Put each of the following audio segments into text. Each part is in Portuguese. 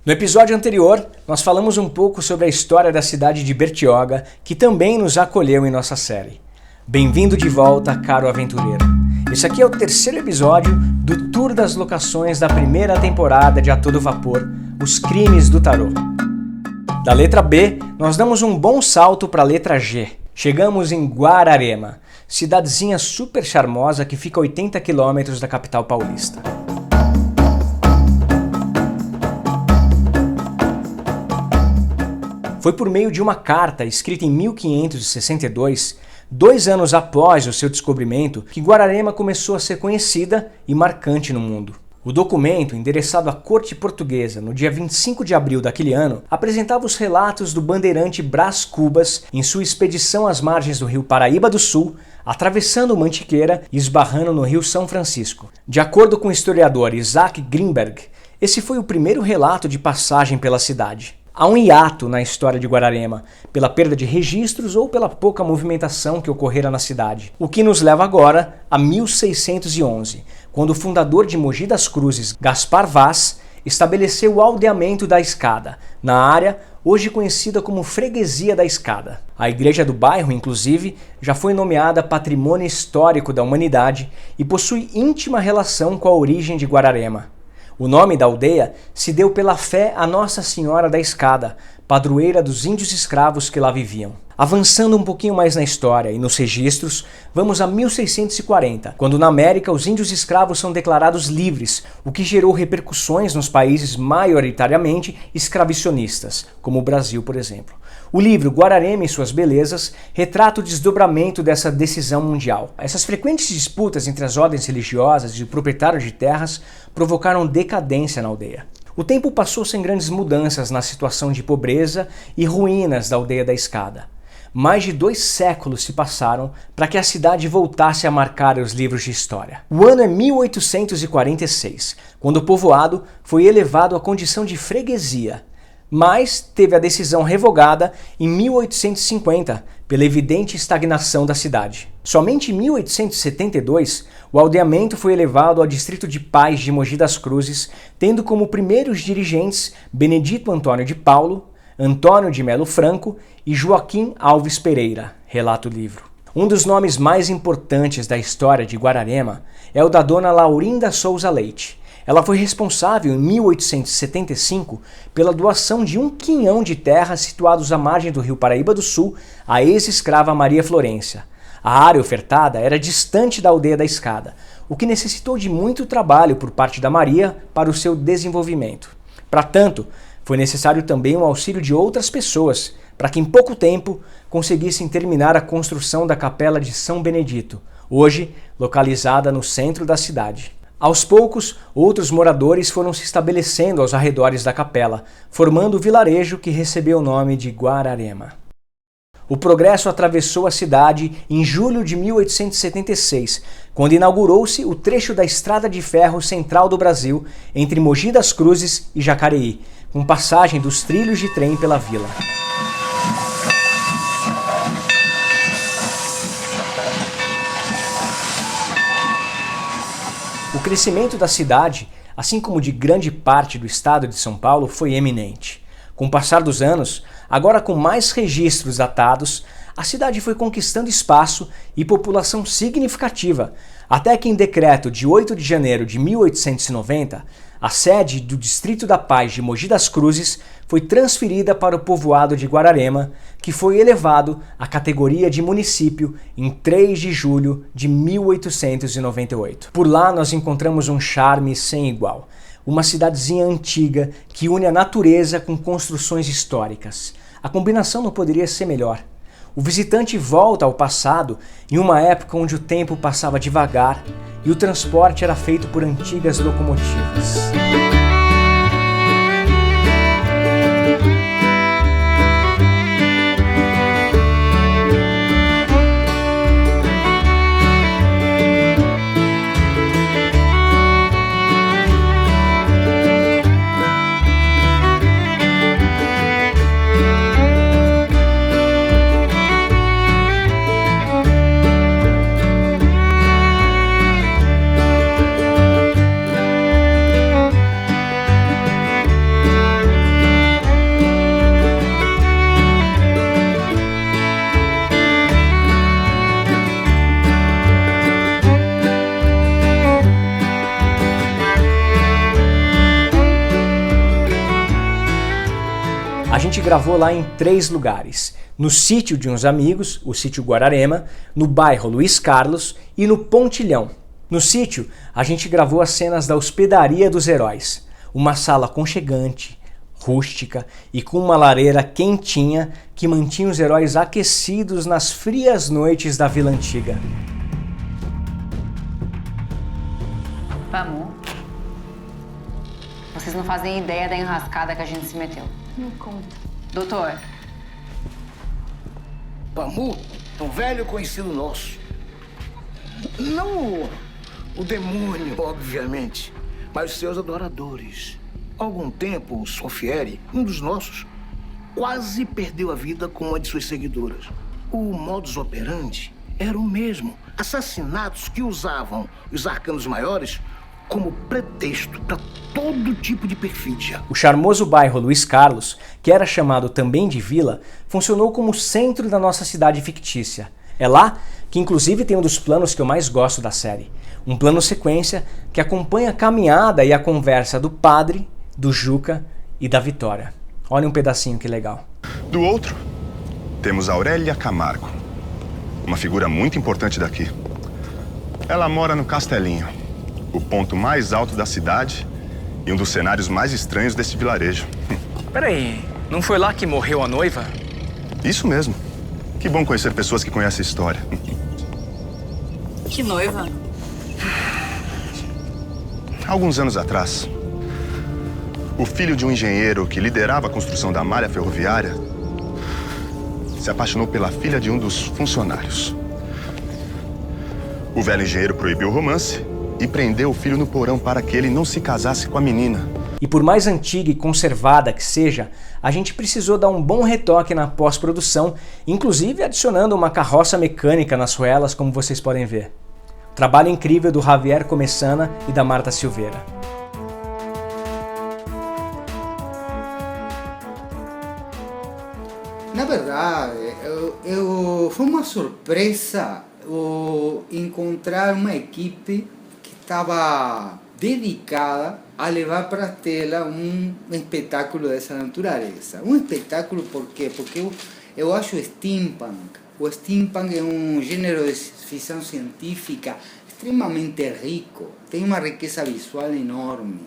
No episódio anterior, nós falamos um pouco sobre a história da cidade de Bertioga, que também nos acolheu em nossa série. Bem-vindo de volta, caro aventureiro. Esse aqui é o terceiro episódio do tour das locações da primeira temporada de A Todo Vapor, Os Crimes do Tarô. Da letra B, nós damos um bom salto para a letra G. Chegamos em Guararema, cidadezinha super charmosa que fica a 80 quilômetros da capital paulista. Foi por meio de uma carta escrita em 1562, 2 anos após o seu descobrimento, que Guararema começou a ser conhecida e marcante no mundo. O documento, endereçado à corte portuguesa no dia 25 de abril daquele ano, apresentava os relatos do bandeirante Brás Cubas em sua expedição às margens do rio Paraíba do Sul, atravessando Mantiqueira e esbarrando no rio São Francisco. De acordo com o historiador Isaac Greenberg, esse foi o primeiro relato de passagem pela cidade. Há um hiato na história de Guararema, pela perda de registros ou pela pouca movimentação que ocorrera na cidade. O que nos leva agora a 1611, quando o fundador de Mogi das Cruzes, Gaspar Vaz, estabeleceu o aldeamento da Escada, na área hoje conhecida como Freguesia da Escada. A igreja do bairro, inclusive, já foi nomeada Patrimônio Histórico da Humanidade e possui íntima relação com a origem de Guararema. O nome da aldeia se deu pela fé a Nossa Senhora da Escada, padroeira dos índios escravos que lá viviam. Avançando um pouquinho mais na história e nos registros, vamos a 1640, quando na América os índios escravos são declarados livres, o que gerou repercussões nos países maioritariamente escravicionistas, como o Brasil, por exemplo. O livro Guararema e Suas Belezas retrata o desdobramento dessa decisão mundial. Essas frequentes disputas entre as ordens religiosas e o proprietário de terras provocaram decadência na aldeia. O tempo passou sem grandes mudanças na situação de pobreza e ruínas da aldeia da Escada. Mais de 2 séculos se passaram para que a cidade voltasse a marcar os livros de história. O ano é 1846, quando o povoado foi elevado à condição de freguesia, mas teve a decisão revogada em 1850 pela evidente estagnação da cidade. Somente em 1872, o aldeamento foi elevado ao distrito de Paz de Mogi das Cruzes, tendo como primeiros dirigentes Benedito Antônio de Paulo, Antônio de Melo Franco e Joaquim Alves Pereira, relata o livro. Um dos nomes mais importantes da história de Guararema é o da dona Laurinda Souza Leite. Ela foi responsável em 1875 pela doação de 1 quinhão de terra situados à margem do rio Paraíba do Sul à ex-escrava Maria Florência. A área ofertada era distante da aldeia da Escada, o que necessitou de muito trabalho por parte da Maria para o seu desenvolvimento. Para tanto, foi necessário também o auxílio de outras pessoas, para que em pouco tempo conseguissem terminar a construção da Capela de São Benedito, hoje localizada no centro da cidade. Aos poucos, outros moradores foram se estabelecendo aos arredores da capela, formando o vilarejo que recebeu o nome de Guararema. O progresso atravessou a cidade em julho de 1876, quando inaugurou-se o trecho da Estrada de Ferro Central do Brasil, entre Mogi das Cruzes e Jacareí, com passagem dos trilhos de trem pela vila. O crescimento da cidade, assim como de grande parte do estado de São Paulo, foi eminente. Com o passar dos anos, agora com mais registros datados, a cidade foi conquistando espaço e população significativa, até que em decreto de 8 de janeiro de 1890, a sede do Distrito da Paz de Mogi das Cruzes foi transferida para o povoado de Guararema, que foi elevado à categoria de município em 3 de julho de 1898. Por lá nós encontramos um charme sem igual. Uma cidadezinha antiga que une a natureza com construções históricas. A combinação não poderia ser melhor. O visitante volta ao passado em uma época onde o tempo passava devagar e o transporte era feito por antigas locomotivas. gente gravou lá em 3 lugares. No sítio de uns amigos, o sítio Guararema, no bairro Luiz Carlos e no Pontilhão. No sítio, a gente gravou as cenas da hospedaria dos heróis. Uma sala aconchegante, rústica e com uma lareira quentinha que mantinha os heróis aquecidos nas frias noites da Vila Antiga. Vamos. Vocês não fazem ideia da enrascada que a gente se meteu. Me conta. Doutor, Pamu é um velho conhecido nosso. Não o demônio, obviamente, mas os seus adoradores. Há algum tempo, o Sofieri, um dos nossos, quase perdeu a vida com uma de suas seguidoras. O modus operandi era o mesmo. Assassinatos que usavam os arcanos maiores como pretexto para todo tipo de perfídia. O charmoso bairro Luiz Carlos, que era chamado também de Vila, funcionou como centro da nossa cidade fictícia. É lá que inclusive tem um dos planos que eu mais gosto da série. Um plano sequência que acompanha a caminhada e a conversa do padre, do Juca e da Vitória. Olha um pedacinho que legal. Do outro, temos Aurélia Camargo, uma figura muito importante daqui. Ela mora no Castelinho, o ponto mais alto da cidade e um dos cenários mais estranhos desse vilarejo. Peraí, não foi lá que morreu a noiva? Isso mesmo. Que bom conhecer pessoas que conhecem a história. Que noiva? Alguns anos atrás, o filho de um engenheiro que liderava a construção da malha ferroviária se apaixonou pela filha de um dos funcionários. O velho engenheiro proibiu o romance e prendeu o filho no porão para que ele não se casasse com a menina. E por mais antiga e conservada que seja, a gente precisou dar um bom retoque na pós-produção, inclusive adicionando uma carroça mecânica nas ruelas, como vocês podem ver. Trabalho incrível do Javier Comessana e da Marta Silveira. Na verdade, foi uma surpresa encontrar uma equipe que estava dedicada a levar para a tela um espetáculo dessa natureza. Um espetáculo por quê? Porque eu acho steampunk. O steampunk é um gênero de ficção científica extremamente rico, tem uma riqueza visual enorme.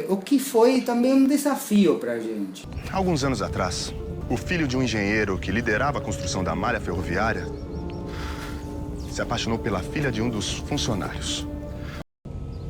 O que foi também um desafio para a gente. Alguns anos atrás, o filho de um engenheiro que liderava a construção da malha ferroviária se apaixonou pela filha de um dos funcionários.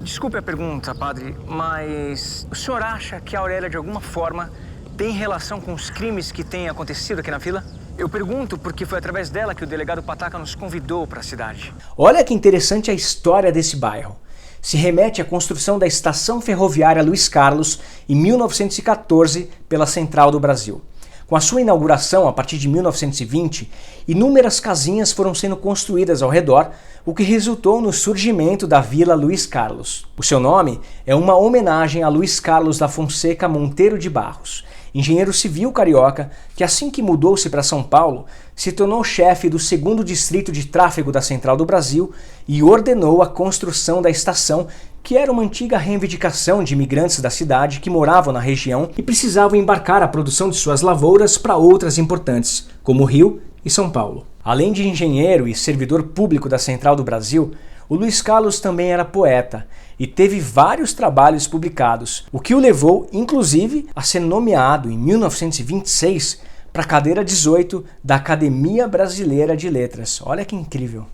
Desculpe a pergunta, padre, mas o senhor acha que a Aurélia, de alguma forma, tem relação com os crimes que têm acontecido aqui na vila? Eu pergunto porque foi através dela que o delegado Pataca nos convidou para a cidade. Olha que interessante a história desse bairro. Se remete à construção da estação ferroviária Luiz Carlos em 1914 pela Central do Brasil. Com a sua inauguração a partir de 1920, inúmeras casinhas foram sendo construídas ao redor, o que resultou no surgimento da Vila Luiz Carlos. O seu nome é uma homenagem a Luiz Carlos da Fonseca Monteiro de Barros, engenheiro civil carioca que, assim que mudou-se para São Paulo, se tornou chefe do 2º Distrito de Tráfego da Central do Brasil e ordenou a construção da estação, que era uma antiga reivindicação de imigrantes da cidade que moravam na região e precisavam embarcar a produção de suas lavouras para outras importantes, como Rio e São Paulo. Além de engenheiro e servidor público da Central do Brasil, o Luiz Carlos também era poeta e teve vários trabalhos publicados, o que o levou, inclusive, a ser nomeado em 1926 para a cadeira 18 da Academia Brasileira de Letras. Olha que incrível!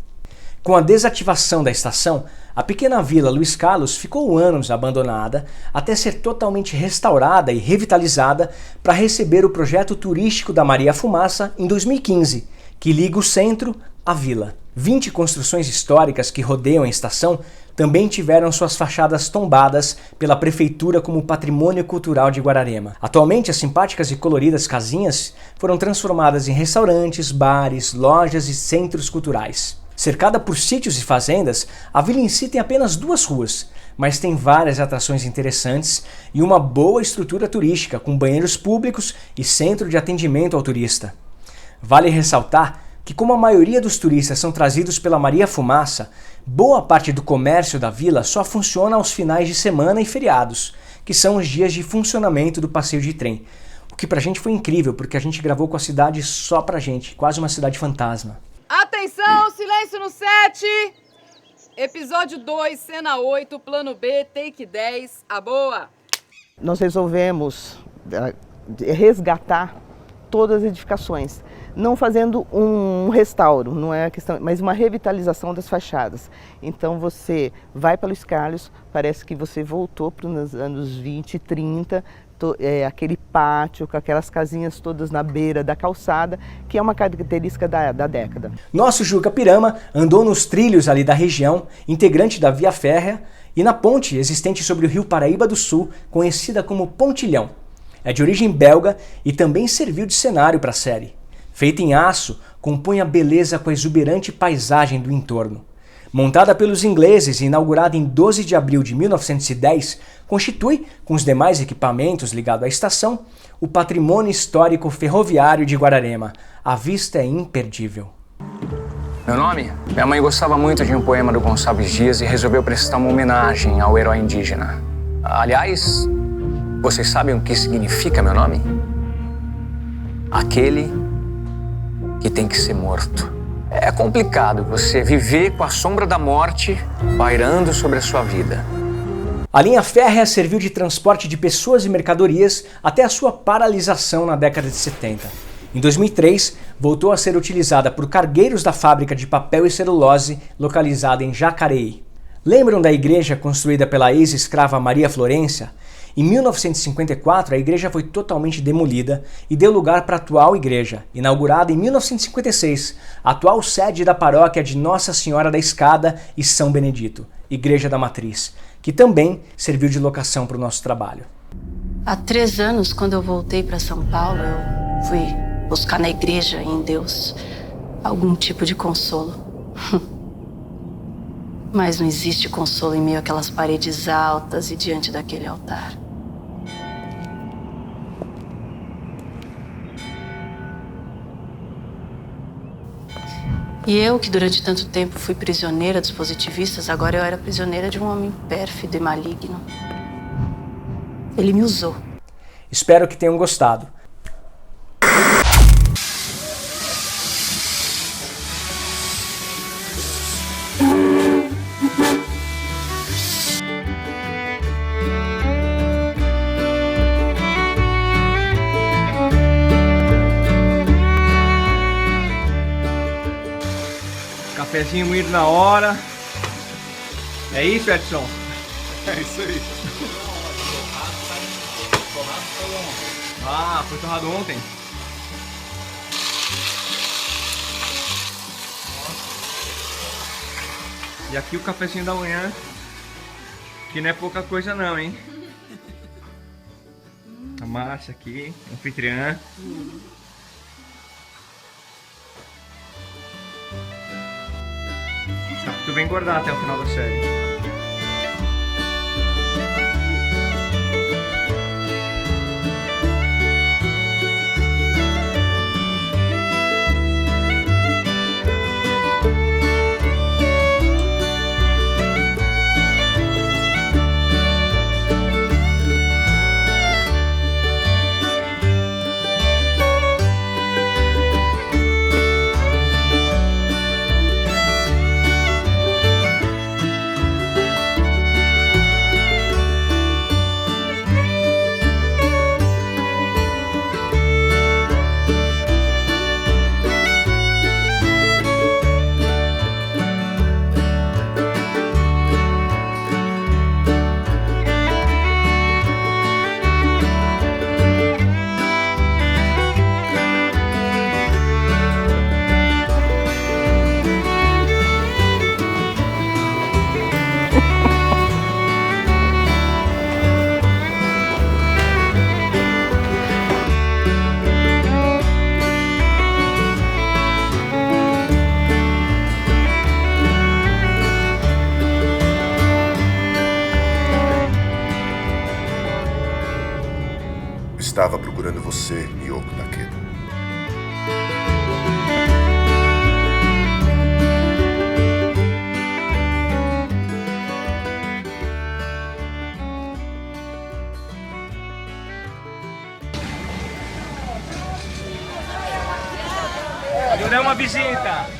Com a desativação da estação, a pequena vila Luiz Carlos ficou anos abandonada até ser totalmente restaurada e revitalizada para receber o projeto turístico da Maria Fumaça em 2015, que liga o centro à vila. 20 construções históricas que rodeiam a estação também tiveram suas fachadas tombadas pela prefeitura como patrimônio cultural de Guararema. Atualmente, as simpáticas e coloridas casinhas foram transformadas em restaurantes, bares, lojas e centros culturais. Cercada por sítios e fazendas, a vila em si tem apenas 2 ruas, mas tem várias atrações interessantes e uma boa estrutura turística, com banheiros públicos e centro de atendimento ao turista. Vale ressaltar que, como a maioria dos turistas são trazidos pela Maria Fumaça, boa parte do comércio da vila só funciona aos finais de semana e feriados, que são os dias de funcionamento do passeio de trem, o O que pra gente foi incrível, porque a gente gravou com a cidade só pra gente, quase uma cidade fantasma. Atenção, silêncio no set! Episódio 2, cena 8, plano B, take 10, a boa! Nós resolvemos resgatar todas as edificações, não fazendo um restauro, não é a questão, mas uma revitalização das fachadas. Então você vai para Luiz Carlos, parece que você voltou para os anos 20 e 30, aquele pátio com aquelas casinhas todas na beira da calçada, que é uma característica da década. Nosso Juca Pirama andou nos trilhos ali da região, integrante da Via Férrea, e na ponte existente sobre o rio Paraíba do Sul, conhecida como Pontilhão. É de origem belga e também serviu de cenário para a série. Feita em aço, compõe a beleza com a exuberante paisagem do entorno. Montada pelos ingleses e inaugurada em 12 de abril de 1910, constitui, com os demais equipamentos ligados à estação, o patrimônio histórico ferroviário de Guararema. A vista é imperdível. Meu nome? Minha mãe gostava muito de um poema do Gonçalves Dias e resolveu prestar uma homenagem ao herói indígena. Aliás, vocês sabem o que significa meu nome? Aquele que tem que ser morto. É complicado você viver com a sombra da morte pairando sobre a sua vida. A linha férrea serviu de transporte de pessoas e mercadorias até a sua paralisação na década de 70. Em 2003, voltou a ser utilizada por cargueiros da fábrica de papel e celulose localizada em Jacareí. Lembram da igreja construída pela ex-escrava Maria Florência? Em 1954, a igreja foi totalmente demolida e deu lugar para a atual igreja, inaugurada em 1956, a atual sede da paróquia de Nossa Senhora da Escada e São Benedito, Igreja da Matriz, que também serviu de locação para o nosso trabalho. Há 3 anos, quando eu voltei para São Paulo, eu fui buscar na igreja e em Deus algum tipo de consolo. Mas não existe consolo em meio àquelas paredes altas e diante daquele altar. E eu, que durante tanto tempo fui prisioneira dos positivistas, agora eu era prisioneira de um homem pérfido e maligno. Ele me usou. Espero que tenham gostado. Cafezinho moído na hora. É isso, Edson? É isso aí. Ah, foi torrado ontem. E aqui o cafezinho da manhã, que não é pouca coisa não, hein? A Márcia aqui, anfitriã. Tu vem engordar até o final da série. Estava procurando você, Miyoko Takeda. uma visita.